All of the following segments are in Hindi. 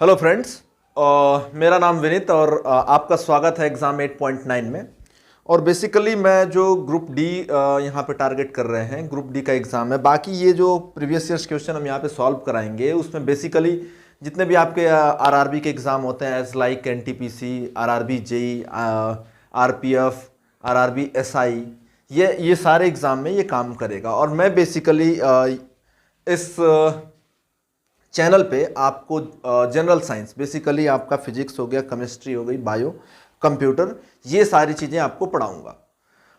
हेलो फ्रेंड्स, मेरा नाम विनीत और आपका स्वागत है एग्ज़ाम 8.9 में। और बेसिकली मैं जो ग्रुप डी यहाँ पे टारगेट कर रहे हैं, ग्रुप डी का एग्ज़ाम है। बाकी ये जो प्रीवियस ईयर्स क्वेश्चन हम यहाँ पे सॉल्व कराएंगे, उसमें बेसिकली जितने भी आपके आरआरबी के एग्ज़ाम होते हैं, as like NTPC, RRB JE, RPF, RRB SI, ये सारे एग्ज़ाम में ये काम करेगा। और मैं बेसिकली इस चैनल पे आपको जनरल साइंस, बेसिकली आपका फिजिक्स हो गया, केमिस्ट्री हो गई, बायो, कंप्यूटर, ये सारी चीज़ें आपको पढ़ाऊंगा।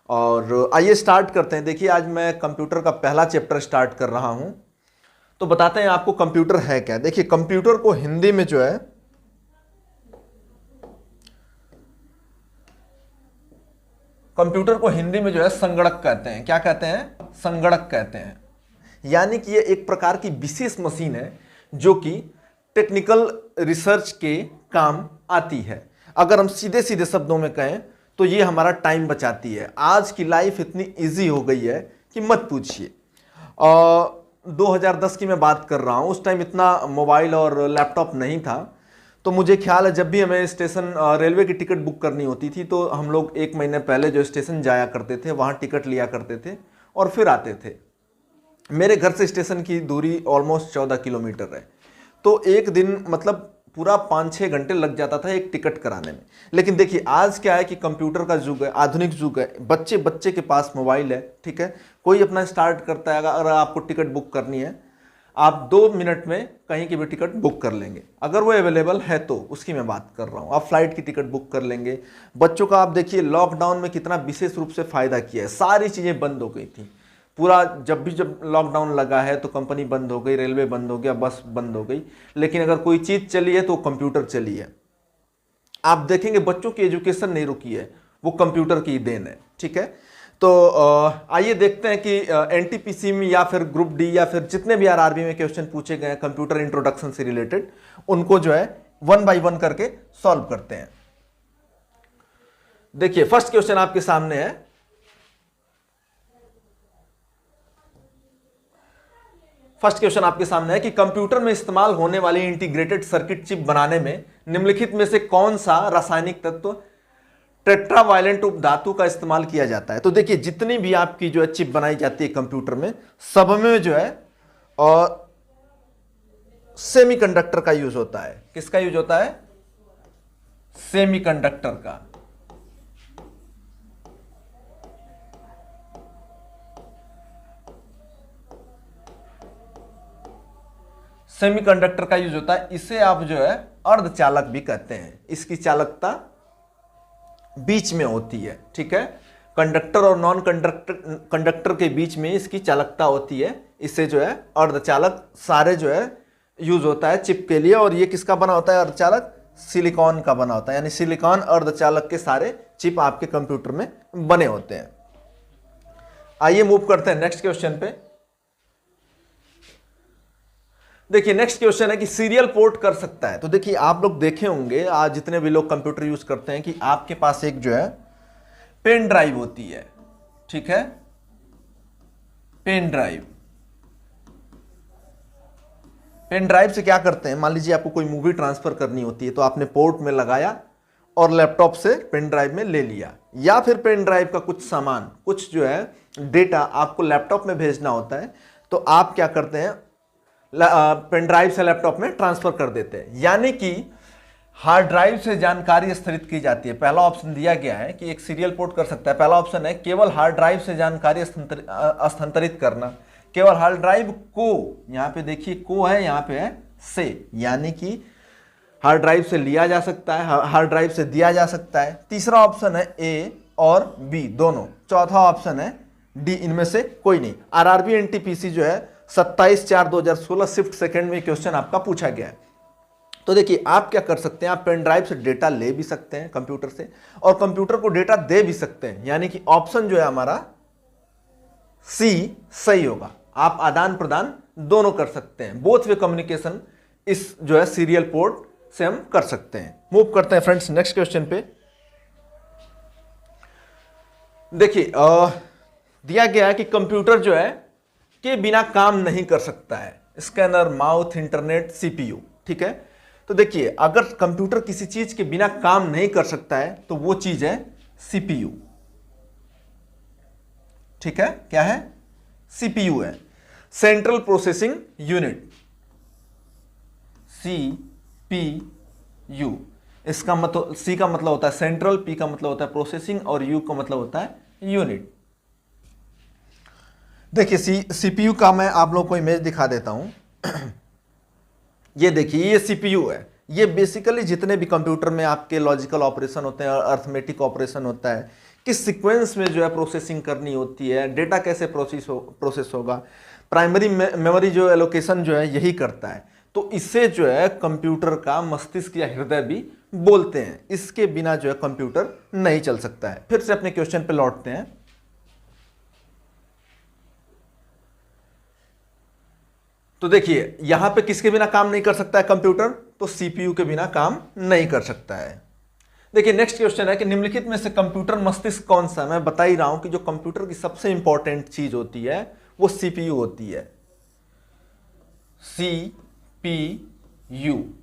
और आइए स्टार्ट करते हैं। देखिए, आज मैं कंप्यूटर का पहला चैप्टर स्टार्ट कर रहा हूं, तो बताते हैं आपको कंप्यूटर है क्या। देखिए, कंप्यूटर को हिंदी में जो है संगणक कहते हैं। क्या कहते हैं? संगणक कहते हैं। यानी कि ये एक प्रकार की विशेष मशीन है जो कि टेक्निकल रिसर्च के काम आती है। अगर हम सीधे सीधे शब्दों में कहें तो ये हमारा टाइम बचाती है। आज की लाइफ इतनी इजी हो गई है कि मत पूछिए। 2010 की मैं बात कर रहा हूँ, उस टाइम इतना मोबाइल और लैपटॉप नहीं था। तो मुझे ख्याल है जब भी हमें स्टेशन रेलवे की टिकट बुक करनी होती थी तो हम लोग 1 महीने पहले जो स्टेशन जाया करते थे, वहाँ टिकट लिया करते थे और फिर आते थे। मेरे घर से स्टेशन की दूरी ऑलमोस्ट 14 किलोमीटर है, तो एक दिन मतलब पूरा 5-6 घंटे लग जाता था एक टिकट कराने में। लेकिन देखिए, आज क्या है कि कंप्यूटर का युग है, आधुनिक युग है। बच्चे बच्चे के पास मोबाइल है, ठीक है, कोई अपना स्टार्ट करता है। अगर आपको टिकट बुक करनी है, आप 2 मिनट में कहीं की भी टिकट बुक कर लेंगे, अगर वो अवेलेबल है तो। उसकी मैं बात कर रहा हूँ। आप फ्लाइट की टिकट बुक कर लेंगे। बच्चों का आप देखिए, लॉकडाउन में कितना विशेष रूप से फायदा किया है। सारी चीज़ें बंद हो गई थी पूरा। जब लॉकडाउन लगा है तो कंपनी बंद हो गई, रेलवे बंद हो गया, बस बंद हो गई। लेकिन अगर कोई चीज़ चली है तो कंप्यूटर चली है। आप देखेंगे बच्चों की एजुकेशन नहीं रुकी है, वो कंप्यूटर की देन है, ठीक है। तो आइए देखते हैं कि एनटीपीसी में या फिर ग्रुप डी या फिर जितने भी आरआरबी में क्वेश्चन पूछे गए हैं कंप्यूटर इंट्रोडक्शन से रिलेटेड, उनको जो है 1 बाय 1 करके सॉल्व करते हैं। देखिए, फर्स्ट क्वेश्चन आपके सामने है। फर्स्ट क्वेश्चन आपके सामने है कि कंप्यूटर में इस्तेमाल होने वाली इंटीग्रेटेड सर्किट चिप बनाने में निम्नलिखित में से कौन सा रासायनिक तत्व टेट्रावायलेंट उपधातु का इस्तेमाल किया जाता है। तो देखिए, जितनी भी आपकी जो है चिप बनाई जाती है कंप्यूटर में, सब में जो है और सेमीकंडक्टर का यूज होता है। किसका यूज होता है? सेमीकंडक्टर का। सेमीकंडक्टर का यूज होता है। इसे आप जो है अर्धचालक भी कहते हैं। इसकी चालकता बीच में होती है, ठीक है। कंडक्टर और नॉन कंडक्टर के बीच में इसकी चालकता होती है। इसे जो है अर्धचालक सारे जो है यूज होता है चिप के लिए। और ये किसका बना होता है अर्धचालक? सिलिकॉन का बना होता है। यानी सिलिकॉन अर्धचालक के सारे चिप आपके कंप्यूटर में बने होते हैं। आइए मूव करते हैं नेक्स्ट क्वेश्चन पे। देखिए, नेक्स्ट क्वेश्चन है कि सीरियल पोर्ट कर सकता है। तो देखिए, आप लोग देखे होंगे आज जितने भी लोग कंप्यूटर यूज करते हैं कि आपके पास एक जो है पेन ड्राइव होती है, ठीक है, पेन ड्राइव। पेन ड्राइव से क्या करते हैं, मान लीजिए आपको कोई मूवी ट्रांसफर करनी होती है तो आपने पोर्ट में लगाया और लैपटॉप से पेन ड्राइव में ले लिया। या फिर पेन ड्राइव का कुछ सामान, कुछ जो है डेटा आपको लैपटॉप में भेजना होता है, तो आप क्या करते हैं, पेन ड्राइव से लैपटॉप में ट्रांसफर कर देते हैं। यानी कि हार्ड ड्राइव से जानकारी स्थानांतरित की जाती है। पहला ऑप्शन दिया गया है कि एक सीरियल पोर्ट कर सकता है। पहला ऑप्शन है केवल हार्ड ड्राइव से जानकारी स्थानांतरित करना। केवल हार्ड ड्राइव को, यहां पे देखिए को है, यहां पे है से, यानी कि हार्ड ड्राइव से लिया जा सकता है, हार्ड ड्राइव से दिया जा सकता है। तीसरा ऑप्शन है ए और बी दोनों। चौथा ऑप्शन है डी, इनमें से कोई नहीं। आरआरबी एनटीपीसी जो है 27/4/2016 शिफ्ट सेकंड में क्वेश्चन आपका पूछा गया है। तो देखिए, आप क्या कर सकते हैं, आप पेन ड्राइव से डेटा ले भी सकते हैं कंप्यूटर से, और कंप्यूटर को डेटा दे भी सकते हैं। यानी कि ऑप्शन जो है हमारा सी सही होगा। आप आदान प्रदान दोनों कर सकते हैं। बोथ वे कम्युनिकेशन इस जो है सीरियल पोर्ट से हम कर सकते हैं। मूव करते हैं फ्रेंड्स नेक्स्ट क्वेश्चन पे। देखिए, दिया गया है कि कंप्यूटर जो है के बिना काम नहीं कर सकता है। स्कैनर, माउथ, इंटरनेट, सीपीयू, ठीक है। तो देखिए, अगर कंप्यूटर किसी चीज के बिना काम नहीं कर सकता है तो वो चीज है सीपीयू। ठीक है, क्या है? सीपीयू है, सेंट्रल प्रोसेसिंग यूनिट, सीपीयू। इसका मतलब, सी का मतलब होता है सेंट्रल, पी का मतलब होता है प्रोसेसिंग और यू का मतलब होता है यूनिट। देखिए सीपीयू का मैं आप लोगों को इमेज दिखा देता हूं। ये देखिए, ये सीपीयू है। ये बेसिकली जितने भी कंप्यूटर में आपके लॉजिकल ऑपरेशन होते हैं, अर्थमेटिक ऑपरेशन होता है, किस सीक्वेंस में जो है प्रोसेसिंग करनी होती है, डेटा कैसे प्रोसेस होगा, प्राइमरी मेमोरी जो एलोकेशन जो है यही करता है। तो इसे जो है कंप्यूटर का मस्तिष्क या हृदय भी बोलते हैं। इसके बिना जो है कंप्यूटर नहीं चल सकता है। फिर से अपने क्वेश्चन पे लौटते हैं। तो देखिए, यहां पे किसके बिना काम नहीं कर सकता है कंप्यूटर? तो सीपीयू के बिना काम नहीं कर सकता है। देखिए नेक्स्ट क्वेश्चन है कि निम्नलिखित में से कंप्यूटर मस्तिष्क कौन सा है? मैं बता ही रहा हूं कि जो कंप्यूटर की सबसे इंपॉर्टेंट चीज होती है वो सीपीयू होती है। सीपीयू,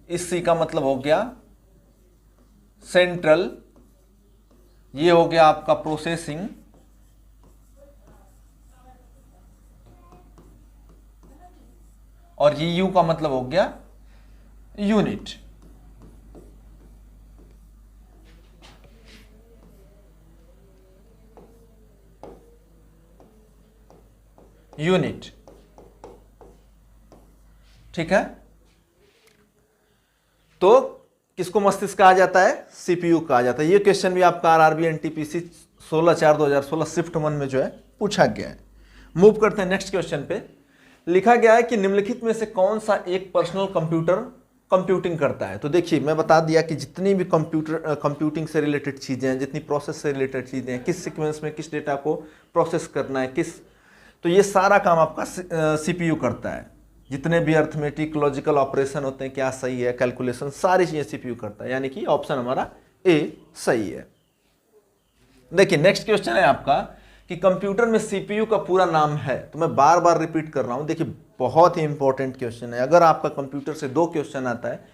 इस सी का मतलब हो गया सेंट्रल, ये हो गया आपका प्रोसेसिंग, और ये यू का मतलब हो गया यूनिट। यूनिट, ठीक है। तो किसको मस्तिष्क कहा जाता है? सीपीयू कहा जाता है। ये क्वेश्चन भी आपका आरआरबी एनटीपीसी 16/4/2016 शिफ्ट 1 में जो है पूछा गया है। मूव करते हैं नेक्स्ट क्वेश्चन पे। लिखा गया है कि निम्नलिखित में से कौन सा एक पर्सनल कंप्यूटर कंप्यूटिंग करता है? तो देखिए, मैं बता दिया कि जितनी भी कंप्यूटिंग से रिलेटेड चीजें हैं, जितनी प्रोसेस से रिलेटेड चीजें हैं, किस सीक्वेंस में किस डेटा को प्रोसेस करना है, तो ये सारा काम आपका सीपीयू करता है। जितने भी अर्थमेटिक लॉजिकल ऑपरेशन होते हैं, क्या सही है, कैलकुलेशन, सारी चीजें सीपीयू करता है। यानी कि ऑप्शन हमारा ए सही है। देखिए नेक्स्ट क्वेश्चन है आपका कि कंप्यूटर में सीपीयू का पूरा नाम है। तो मैं बार बार रिपीट कर रहा हूं, देखिए बहुत ही इंपॉर्टेंट क्वेश्चन है। अगर आपका कंप्यूटर से 2 क्वेश्चन आता है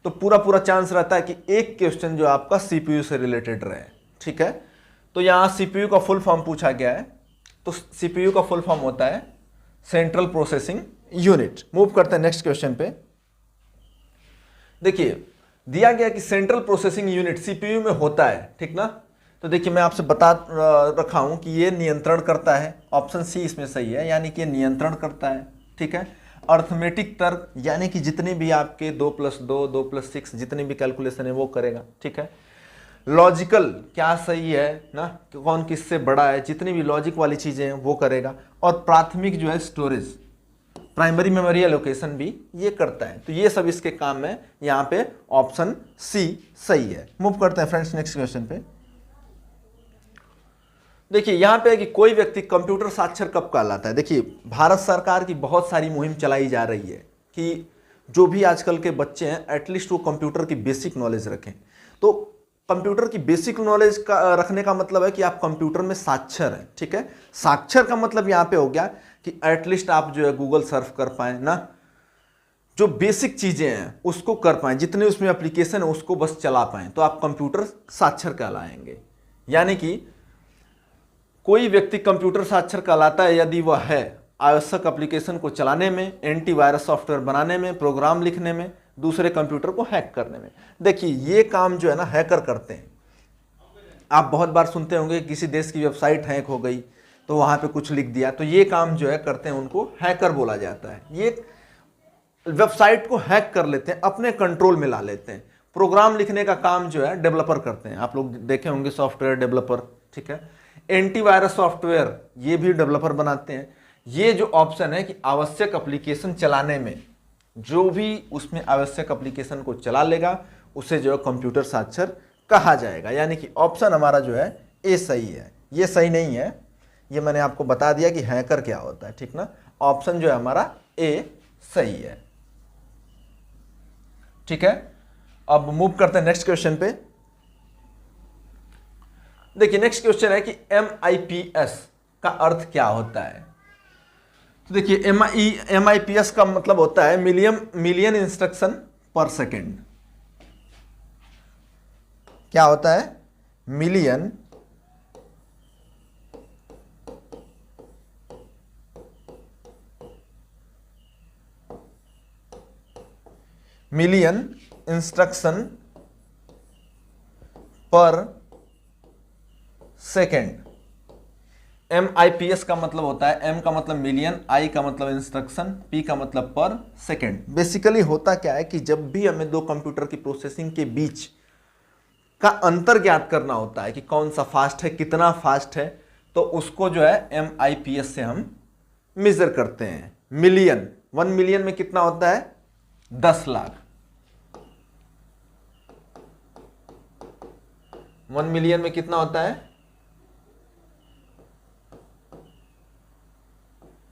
तो पूरा चांस रहता है कि एक क्वेश्चन जो आपका सीपीयू से रिलेटेड रहे। ठीक है, तो यहां सीपीयू का फुल फॉर्म पूछा गया है। तो सीपीयू का फुल फॉर्म होता है सेंट्रल प्रोसेसिंग यूनिट। मूव करते हैं नेक्स्ट क्वेश्चन पे। देखिए दिया गया कि सेंट्रल प्रोसेसिंग यूनिट सीपीयू में होता है, ठीक ना। तो देखिए मैं आपसे बता रखा हूं कि ये नियंत्रण करता है। ऑप्शन सी इसमें सही है, यानी कि ये नियंत्रण करता है। ठीक है, अर्थमेटिक तर्क, यानी कि जितने भी आपके 2+2 2+6 जितनी भी कैलकुलेशन है वो करेगा। ठीक है, लॉजिकल, क्या सही है ना, कौन किससे बड़ा है, जितनी भी लॉजिक वाली चीजें हैं वो करेगा। और प्राथमिक जो है स्टोरेज, प्राइमरी मेमोरी एलोकेशन भी ये करता है। तो ये सब इसके काम में, यहाँ पे ऑप्शन सी सही है। मूव करते हैं फ्रेंड्स नेक्स्ट क्वेश्चन पे। देखिए यहां पे है कि कोई व्यक्ति कंप्यूटर साक्षर कब कहलाता है। देखिए भारत सरकार की बहुत सारी मुहिम चलाई जा रही है कि जो भी आजकल के बच्चे हैं एटलीस्ट वो कंप्यूटर की बेसिक नॉलेज रखें। तो कंप्यूटर की बेसिक नॉलेज का रखने का मतलब है कि आप कंप्यूटर में साक्षर हैं। ठीक है, साक्षर का मतलब यहां पे हो गया कि एटलीस्ट आप जो है गूगल सर्फ कर पाए ना, जो बेसिक चीजें हैं उसको कर पाए, जितने उसमें एप्लीकेशन है उसको बस चला पाए, तो आप कंप्यूटर साक्षर कहलाएंगे। यानी कि कोई व्यक्ति कंप्यूटर साक्षर कहलाता है यदि वह है आवश्यक एप्लीकेशन को चलाने में, एंटीवायरस सॉफ्टवेयर बनाने में, प्रोग्राम लिखने में, दूसरे कंप्यूटर को हैक करने में। देखिए ये काम जो है ना हैकर करते हैं। आप बहुत बार सुनते होंगे किसी देश की वेबसाइट हैक हो गई तो वहां पे कुछ लिख दिया, तो ये काम जो है करते हैं, उनको हैकर बोला जाता है। ये वेबसाइट को हैक कर लेते हैं, अपने कंट्रोल में ला लेते हैं। प्रोग्राम लिखने का काम जो है डेवलपर करते हैं, आप लोग देखे होंगे सॉफ्टवेयर डेवलपर। ठीक है, एंटीवायरस सॉफ्टवेयर ये भी डेवलपर बनाते हैं। ये जो ऑप्शन है कि आवश्यक एप्लीकेशन चलाने में, जो भी उसमें आवश्यक एप्लीकेशन को चला लेगा उसे जो है कंप्यूटर साक्षर कहा जाएगा। यानी कि ऑप्शन हमारा जो है ए सही है। ये सही नहीं है, ये मैंने आपको बता दिया कि हैकर क्या होता है। ठीक ना, ऑप्शन जो है हमारा ए सही है। ठीक है, अब मूव करते हैं नेक्स्ट क्वेश्चन पे। देखिए नेक्स्ट क्वेश्चन है कि MIPS का अर्थ क्या होता है। तो देखिए MIPS का मतलब होता है मिलियन इंस्ट्रक्शन पर सेकेंड। क्या होता है? मिलियन इंस्ट्रक्शन पर सेकेंड। MIPS का मतलब होता है, M का मतलब मिलियन, I का मतलब इंस्ट्रक्शन, P का मतलब पर सेकेंड। बेसिकली होता क्या है कि जब भी हमें दो कंप्यूटर की प्रोसेसिंग के बीच का अंतर ज्ञात करना होता है कि कौन सा फास्ट है, कितना फास्ट है, तो उसको जो है MIPS से हम मेजर करते हैं। मिलियन, 1 मिलियन में कितना होता है? 10 लाख। 1 मिलियन में कितना होता है?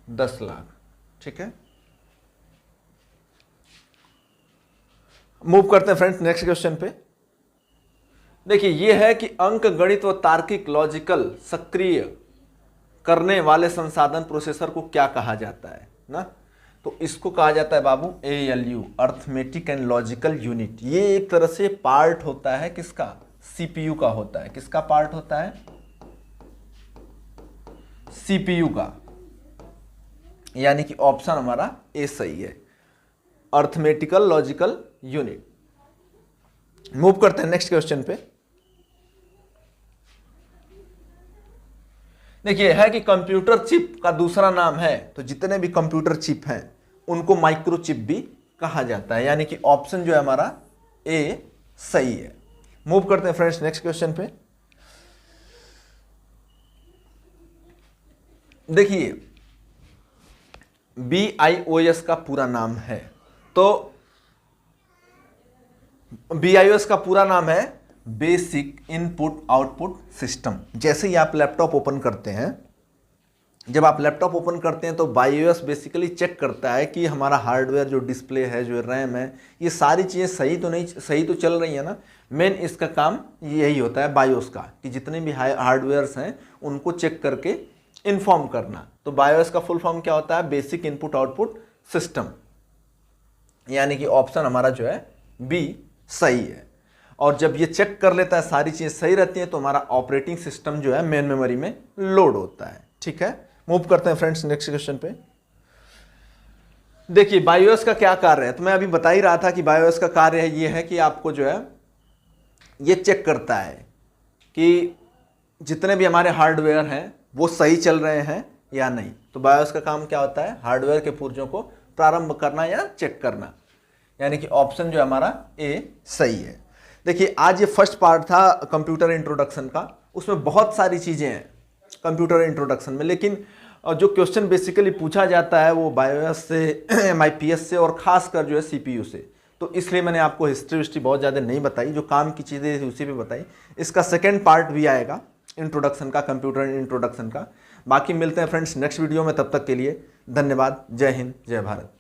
10 लाख। ठीक है, मूव करते हैं फ्रेंड्स नेक्स्ट क्वेश्चन पे। देखिए ये है कि अंक गणित व तार्किक लॉजिकल सक्रिय करने वाले संसाधन प्रोसेसर को क्या कहा जाता है ना? तो इसको कहा जाता है बाबू ALU, arithmetic and logical unit. ये एक तरह से पार्ट होता है किसका? CPU का होता है। किसका पार्ट होता है? CPU का। यानी कि ऑप्शन हमारा ए सही है, अर्थमेटिकल लॉजिकल यूनिट। मूव करते हैं नेक्स्ट क्वेश्चन पे। देखिए है कि कंप्यूटर चिप का दूसरा नाम है, तो जितने भी कंप्यूटर चिप हैं उनको माइक्रोचिप भी कहा जाता है। यानी कि ऑप्शन जो है हमारा ए सही है। मूव करते हैं फ्रेंड्स नेक्स्ट क्वेश्चन पे। देखिए BIOS का पूरा नाम है, तो BIOS का पूरा नाम है बेसिक इनपुट आउटपुट सिस्टम। जैसे ही आप लैपटॉप ओपन करते हैं, जब आप लैपटॉप ओपन करते हैं तो BIOS बेसिकली चेक करता है कि हमारा हार्डवेयर जो डिस्प्ले है, जो रैम है, ये सारी चीज़ें सही तो चल रही है ना। मेन इसका काम यही होता है BIOS का, कि जितने भी हार्डवेयर्स हैं उनको चेक करके इन्फॉर्म करना। तो BIOS का फुल फॉर्म क्या होता है? Basic input output system. यानी कि ऑप्शन हमारा जो है बी सही है। और जब ये चेक कर लेता है सारी चीजें सही रहती हैं, तो हमारा ऑपरेटिंग सिस्टम जो है मेन मेमोरी में लोड होता है। ठीक है, मूव करते हैं फ्रेंड्स नेक्स्ट क्वेश्चन पे। देखिए BIOS का क्या कार्य है, तो मैं अभी बता ही रहा था कि BIOS का कार्य है ये है कि आपको जो है ये चेक करता है कि जितने भी हमारे हार्डवेयर हैं वो सही चल रहे हैं या नहीं। तो BIOS का काम क्या होता है? हार्डवेयर के पुर्जों को प्रारंभ करना या चेक करना। यानी कि ऑप्शन जो हमारा ए सही है। देखिए आज ये फर्स्ट पार्ट था कंप्यूटर इंट्रोडक्शन का, उसमें बहुत सारी चीज़ें हैं कंप्यूटर इंट्रोडक्शन में, लेकिन जो क्वेश्चन बेसिकली पूछा जाता है वो BIOS से, MIPS से और खासकर जो है CPU से। तो इसलिए मैंने आपको हिस्ट्री बहुत ज़्यादा नहीं बताई, जो काम की चीज़ें थी उसी पे बताई। इसका सेकेंड पार्ट भी आएगा इंट्रोडक्शन का, कंप्यूटर इंट्रोडक्शन का। बाकी मिलते हैं फ्रेंड्स नेक्स्ट वीडियो में, तब तक के लिए धन्यवाद। जय हिंद, जय भारत।